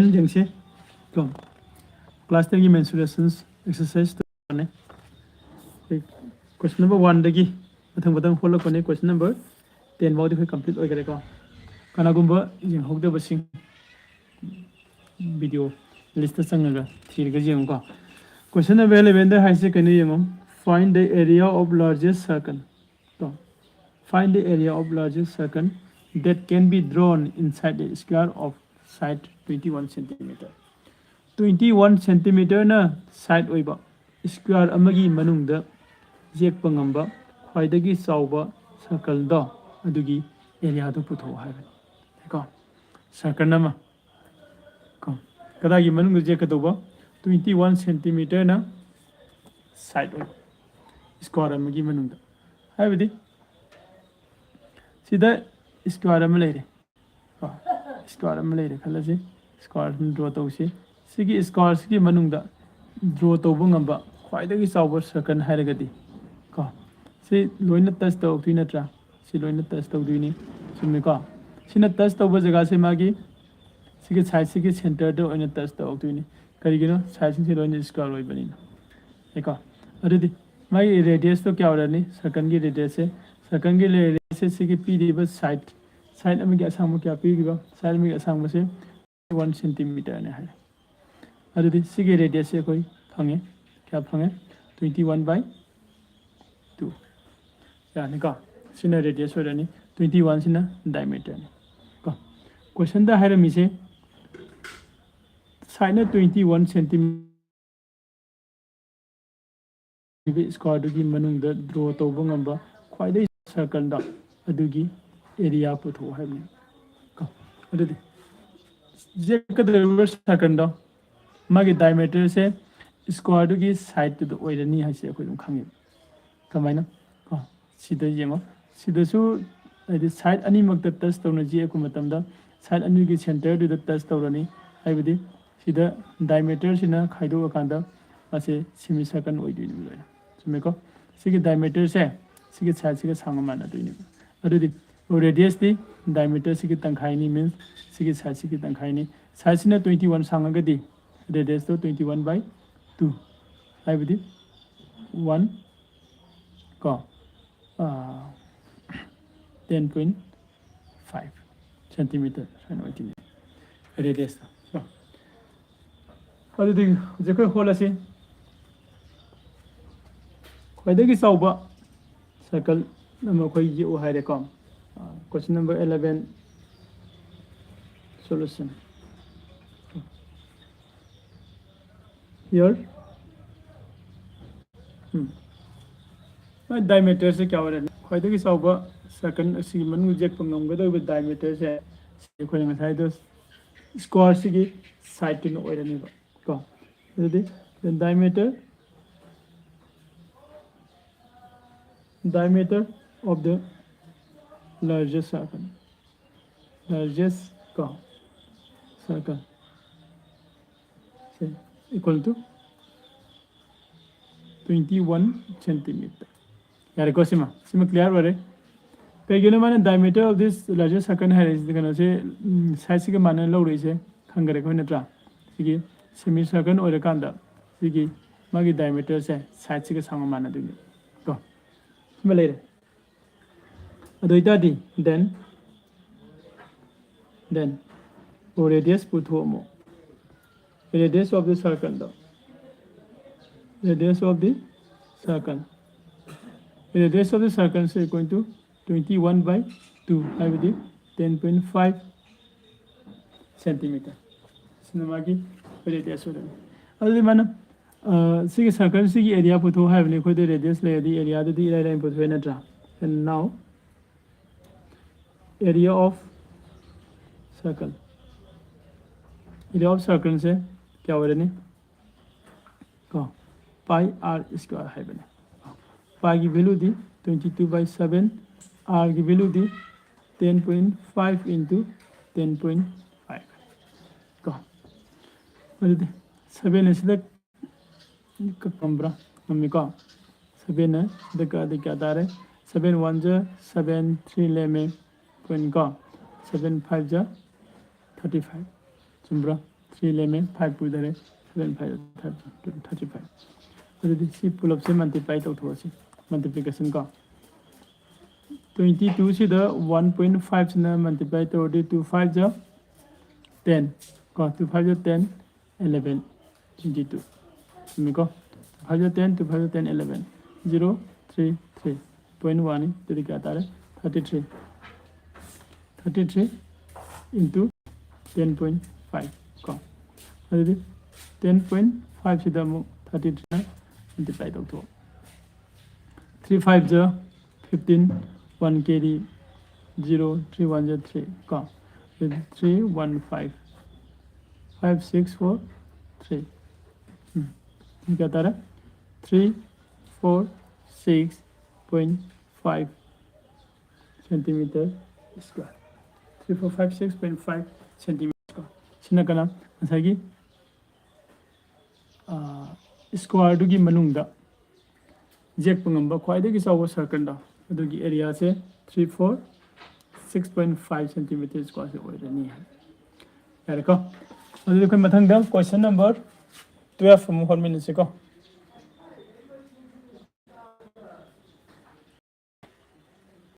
jengse ko class 10 gi mensuration exercise to ne question number 1 dagi mathang follow ko ne question number 10 baudi khoi complete oi gare ko kana gumba jeng hokde basing video list sangaga thirga jeng ko question number 11 da haise kani yengom find the area of largest circle to find the area of largest circle that can be drawn inside the square of side 21 centimeter 21 centimeter na side oiba square amagi manungda jekpa ngamba khwaidagi chawba circle do adugi area do putho haiba ko circle nama ko kadagi manungda jekatoba 21 centimeter na side oiba square amagi manungda haibadi sida square am leire ko square am leire khalase square draw tawse sigi square sigi manungda draw tawba ngamba khwaidagi chawba circle hairagadi ko si loina touch tawtui natra si loina touch tawduini sumne ko sina touch tawba jaga se magi sigi side sigi center do oina touch tawtuini karigino side sigi loina square oi bani eko adudi magi radius to kya orani circle gi radius se circle gi radius se sigi p di ba side side amagi asang mo kya p gi ba side amagi asang mo se 1 centimeter ne hai adudi sigi radius se koi phange kya phange 21 by 2 yani ka sina radius orani 21 sina diameter ne ka question da haira mi se sine 21 centimeter square du gi manung da draw to bangamba khwai dai circle da adugi area putho haibni ka adudi je kadre circle da magi diameter se square du gi side to oirani haise akoi dum khangi kamaina ko sida yengo sida su adi side ani makta touch tawna ji aku matamda side ani gi center du da touch tawrani haibadi sida diameter sina khaido akanda ase semi circle oidini loina sume ko sigi diameter se sigi side sigi sangama na doini adudi radius di diameter sigi tangkhai ni means sigi side sigi tangkhai ni side sina 21 sangagadi radius to 21 by 2 haibadi 1 ko 10.5 centimeter san oitini radius so adudi jeko holasi khwaidagi chawba circle nama khoi ji o haire ko question number 11 solution here diameter se kya ore khwaidagi chawba circle asi manu jek pangam gado diameter se khoi ngasai do square sigi side to oirani ba ko the diameter of the largest circle circle equal to 21 centimeter yare ko sima clear ware kayino mane diameter of this largest circle hai is kana se size ke mane lo rei se khangare ko natra sigi semi circle ore kanda sigi magi diameter se size ke sang mana du ko sima leire adoita di then radius putho mo radius of the circle do radius of the circle is equal to 21 by 2 I will 10.5 centimeter sinamagi radius order adi mana sigi circle sigi area putho have ne khode radius le di area di line putho na tra and now area of circle se kya ho raha ne ko pi r square hai bane pi ki value di 22 by 7 r की value दी 10.5 into 10.5 को मतलब 7 is the कम्बरा mummy को 7 है the क्या दार है 7 1 जा 7 3 ले में कोइन को 7 5 जा 35 चुम्बरा 3 लेमें 5 पुदरे 7 5 35 अदुदी सी पुलअप से मल्टीप्लाई तौथोसी मल्टीप्लिकेशन का 22 से 1.5 से मल्टीप्लाई तौरदी 2 5 जा 10 को 2 5 जा 10 11 22 मिको 5 जा 10 2 5 जा 10 11 0 3 3.1 तो क्या आता है 33 into 10.5 को अदुदी 10.5 से 33 मल्टीप्लाई तौथो 3 5 जा 15 1 carry 0 3 1 जा 3 को 3 1 5 5 6 4 3 क्या आता है 3 4 6.5 centimeter square 3 4 5 6.5 centimeter square सिना कना मसागी स्क्वायर दुगी मनुंगदा जेक पंगंबा ख्वाइदगी चावो सर्कल दा अदुगी एरिया से 3 4 6.5 centimeter square से ओइरनी है यार को अदुदी कोई मथंग दा क्वेश्चन नंबर 12 हम हर मिनट से को